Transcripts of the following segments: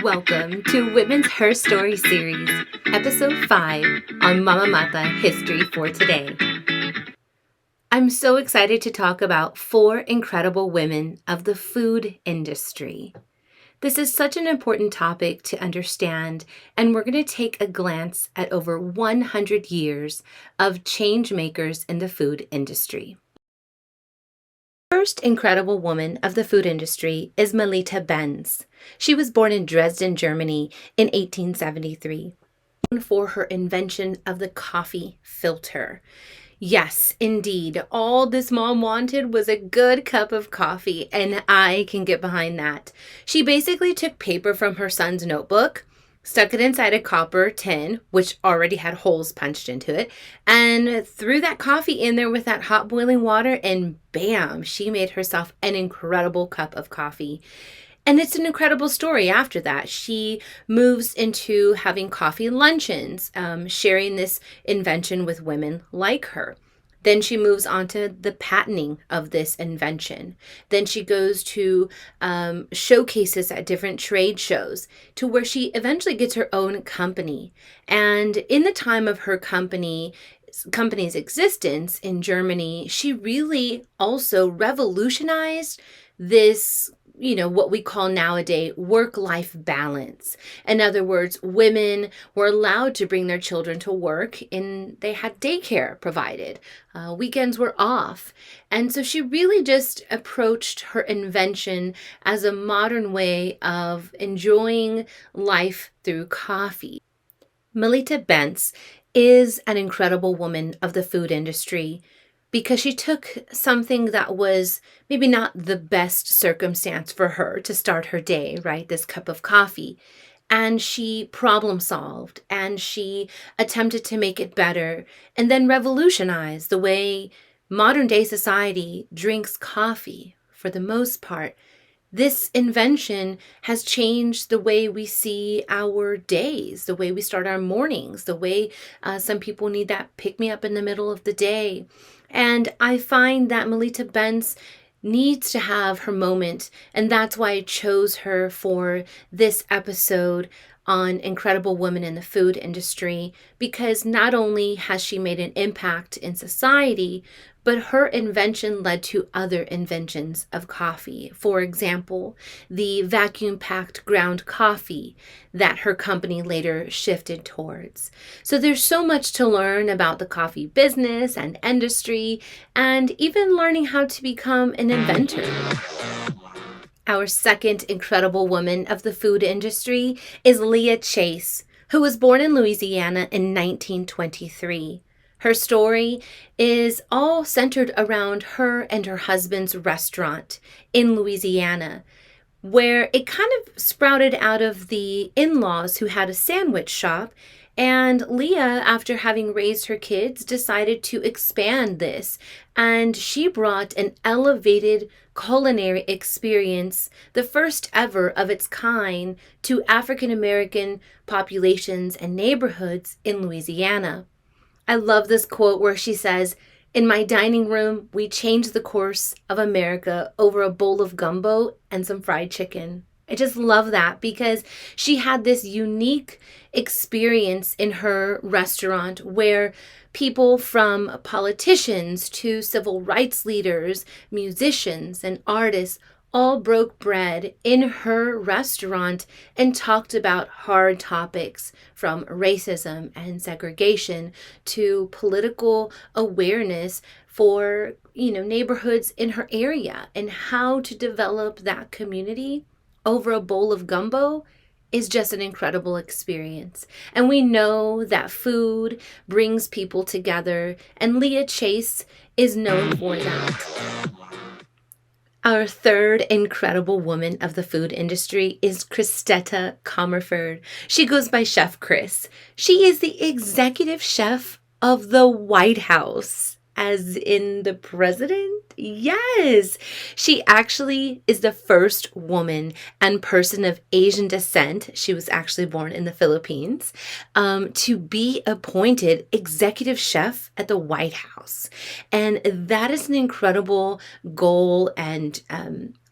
Welcome to Women's HERstory series, episode 5 on Mama Mata History for Today. I'm so excited to talk about 4 incredible women of the food industry. This is such an important topic to understand, and we're going to take a glance at over 100 years of change makers in the food industry. First incredible woman of the food industry is Melita Benz. She was born in Dresden, Germany in 1873, known for her invention of the coffee filter. Yes, indeed, all this mom wanted was a good cup of coffee, and I can get behind that. She basically took paper from her son's notebook, stuck it inside a copper tin, which already had holes punched into it, and threw that coffee in there with that hot boiling water, and bam, she made herself an incredible cup of coffee. And it's an incredible story after that. She moves into having coffee luncheons, sharing this invention with women like her. Then she moves on to the patenting of this invention. Then she goes to showcases at different trade shows to where she eventually gets her own company. And in the time of her company's existence in Germany, she really also revolutionized this, what we call nowadays work-life balance. In other words, women were allowed to bring their children to work and they had daycare provided. Weekends were off. And so she really just approached her invention as a modern way of enjoying life through coffee. Melita Benz is an incredible woman of the food industry, because she took something that was maybe not the best circumstance for her to start her day, right? This cup of coffee. And she problem solved and she attempted to make it better and then revolutionize the way modern day society drinks coffee for the most part. This invention has changed the way we see our days, the way we start our mornings, the way some people need that pick-me-up in the middle of the day. And I find that Melita Benz needs to have her moment, and that's why I chose her for this episode on incredible women in the food industry, because not only has she made an impact in society, but her invention led to other inventions of coffee. For example, the vacuum-packed ground coffee that her company later shifted towards. So there's so much to learn about the coffee business and industry, and even learning how to become an inventor. Our second incredible woman of the food industry is Leah Chase, who was born in Louisiana in 1923. Her story is all centered around her and her husband's restaurant in Louisiana, where it kind of sprouted out of the in-laws who had a sandwich shop. And Leah, after having raised her kids, decided to expand this. And she brought an elevated culinary experience, the first ever of its kind, to African American populations and neighborhoods in Louisiana. I love this quote where she says, "In my dining room, we changed the course of America over a bowl of gumbo and some fried chicken." I just love that because she had this unique experience in her restaurant where people from politicians to civil rights leaders, musicians, and artists all broke bread in her restaurant and talked about hard topics from racism and segregation to political awareness for, neighborhoods in her area and how to develop that community over a bowl of gumbo is just an incredible experience. And we know that food brings people together, and Leah Chase is known for that. Our third incredible woman of the food industry is Christetta Comerford. She goes by Chef Chris. She is the executive chef of the White House. as in the president? Yes. She actually is the first woman and person of Asian descent. She was actually born in the Philippines, to be appointed executive chef at the White House. And that is an incredible goal and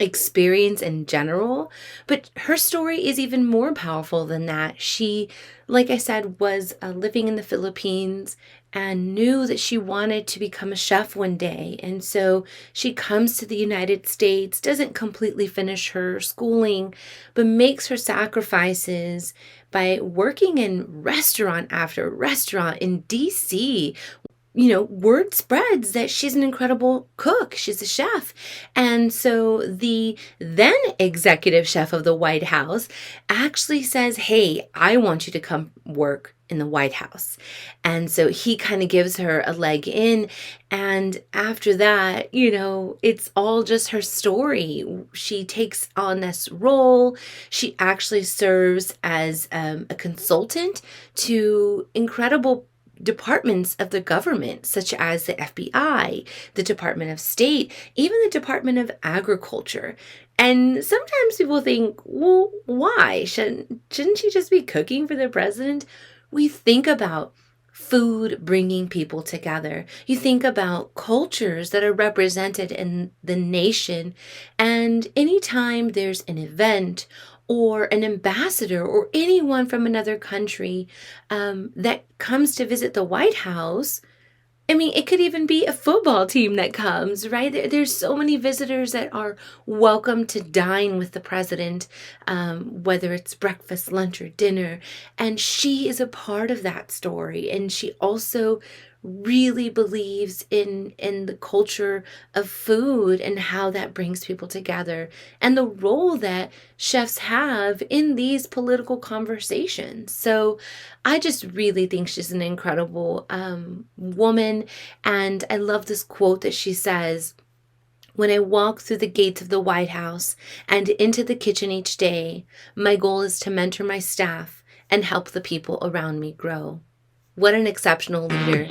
experience in general. But her story is even more powerful than that. She, like I said, was living in the Philippines and knew that she wanted to become a chef one day. And so she comes to the United States, doesn't completely finish her schooling, but makes her sacrifices by working in restaurant after restaurant in DC. Word spreads that she's an incredible cook. She's a chef. And so the then executive chef of the White House actually says, hey, I want you to come work in the White House. And so he kind of gives her a leg in. And after that, it's all just her story. She takes on this role. She actually serves as a consultant to incredible departments of the government, such as the FBI, the Department of State, even the Department of Agriculture. And sometimes people think, well, why? Shouldn't she just be cooking for the president? We think about food bringing people together. You think about cultures that are represented in the nation. And anytime there's an event or an ambassador or anyone from another country that comes to visit the White House, it could even be a football team that comes, right? There's so many visitors that are welcome to dine with the president, whether it's breakfast, lunch, or dinner. And she is a part of that story. And she also really believes in the culture of food and how that brings people together and the role that chefs have in these political conversations. So I just really think she's an incredible woman. And I love this quote that she says, when I walk through the gates of the White House and into the kitchen each day, my goal is to mentor my staff and help the people around me grow. What an exceptional leader.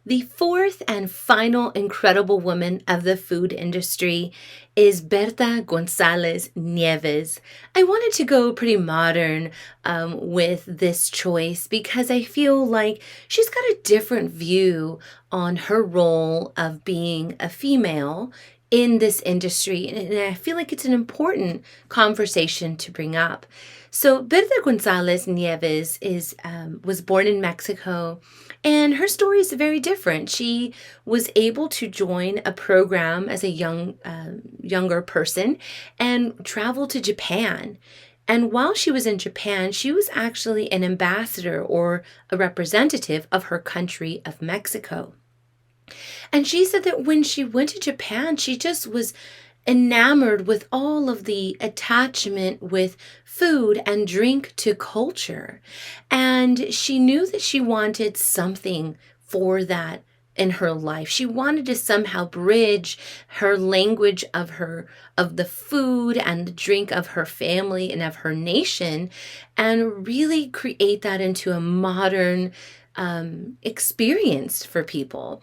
The fourth and final incredible woman of the food industry is Berta Gonzalez Nez. I wanted to go pretty modern with this choice because I feel like she's got a different view on her role of being a female in this industry. And I feel like it's an important conversation to bring up. So Berta Gonzalez Nez was born in Mexico, and her story is very different. She was able to join a program as a younger person and travel to Japan. And while she was in Japan, she was actually an ambassador or a representative of her country of Mexico. And she said that when she went to Japan, she just was enamored with all of the attachment with food and drink to culture. And she knew that she wanted something for that in her life. She wanted to somehow bridge her language of the food and the drink of her family and of her nation and really create that into a modern experience for people.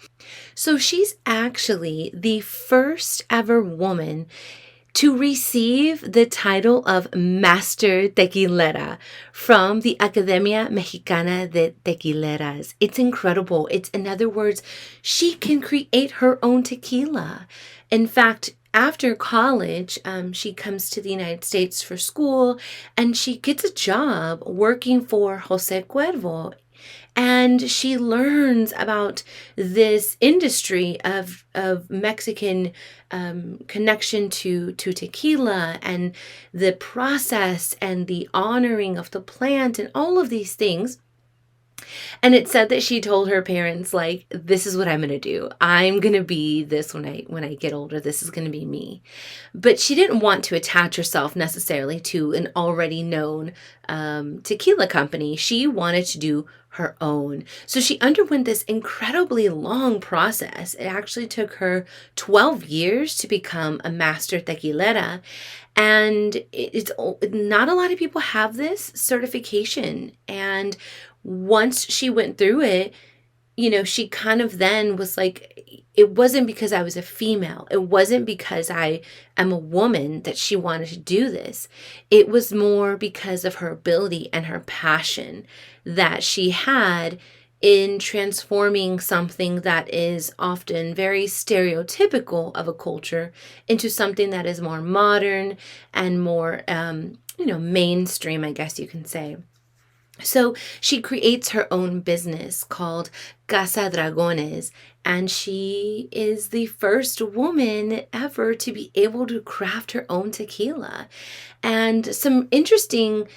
So she's actually the first ever woman to receive the title of Master Tequilera from the Academia Mexicana de Tequileras. It's incredible. In other words, she can create her own tequila. In fact, after college, she comes to the United States for school, and she gets a job working for Jose Cuervo. And she learns about this industry of Mexican connection to tequila and the process and the honoring of the plant and all of these things. And it said that she told her parents, like, this is what I'm going to do. I'm going to be this when I get older. This is going to be me. But she didn't want to attach herself necessarily to an already known tequila company. She wanted to do her own. So she underwent this incredibly long process. It actually took her 12 years to become a master tequilera. And it's not a lot of people have this certification. And once she went through it, she kind of then was like, it wasn't because I was a female. It wasn't because I am a woman that she wanted to do this. It was more because of her ability and her passion that she had in transforming something that is often very stereotypical of a culture into something that is more modern and more, mainstream, I guess you can say. So she creates her own business called Casa Dragones, and she is the first woman ever to be able to craft her own tequila. And some interesting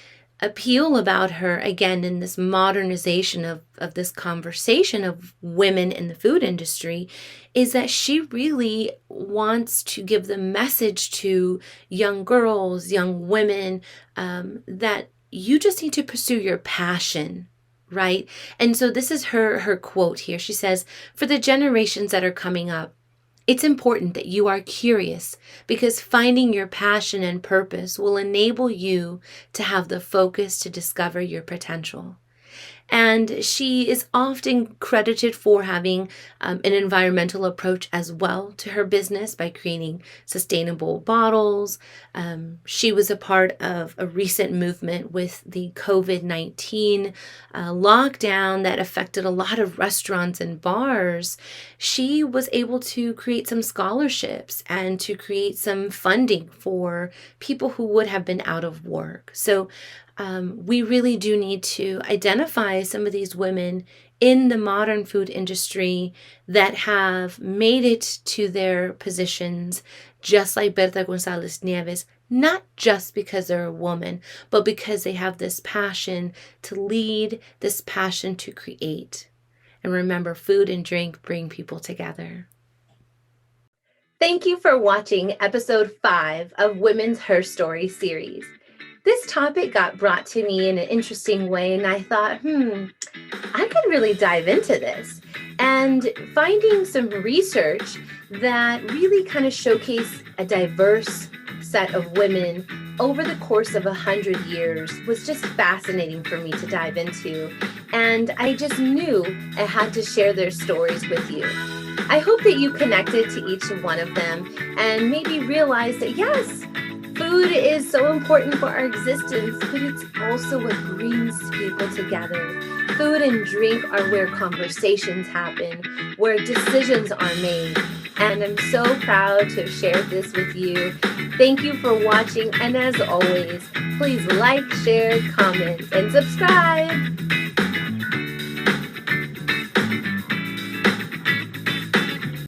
appeal about her, again, in this modernization of this conversation of women in the food industry, is that she really wants to give the message to young girls, young women, that you just need to pursue your passion, right? And so this is her quote here. She says, "For the generations that are coming up, it's important that you are curious, because finding your passion and purpose will enable you to have the focus to discover your potential." And she is often credited for having an environmental approach as well to her business by creating sustainable bottles. She was a part of a recent movement with the COVID-19 lockdown that affected a lot of restaurants and bars. She was able to create some scholarships and to create some funding for people who would have been out of work. So we really do need to identify some of these women in the modern food industry that have made it to their positions, just like Berta Gonzalez Nieves, not just because they're a woman, but because they have this passion to lead, this passion to create. And remember, food and drink bring people together. Thank you for watching episode 5 of Women's HERstory series. This topic got brought to me in an interesting way, and I thought, I could really dive into this. And finding some research that really kind of showcased a diverse set of women over the course of 100 years was just fascinating for me to dive into. And I just knew I had to share their stories with you. I hope that you connected to each one of them and maybe realized that, yes, food is so important for our existence, but it's also what brings people together. Food and drink are where conversations happen, where decisions are made. And I'm so proud to have shared this with you. Thank you for watching. And as always, please like, share, comment, and subscribe.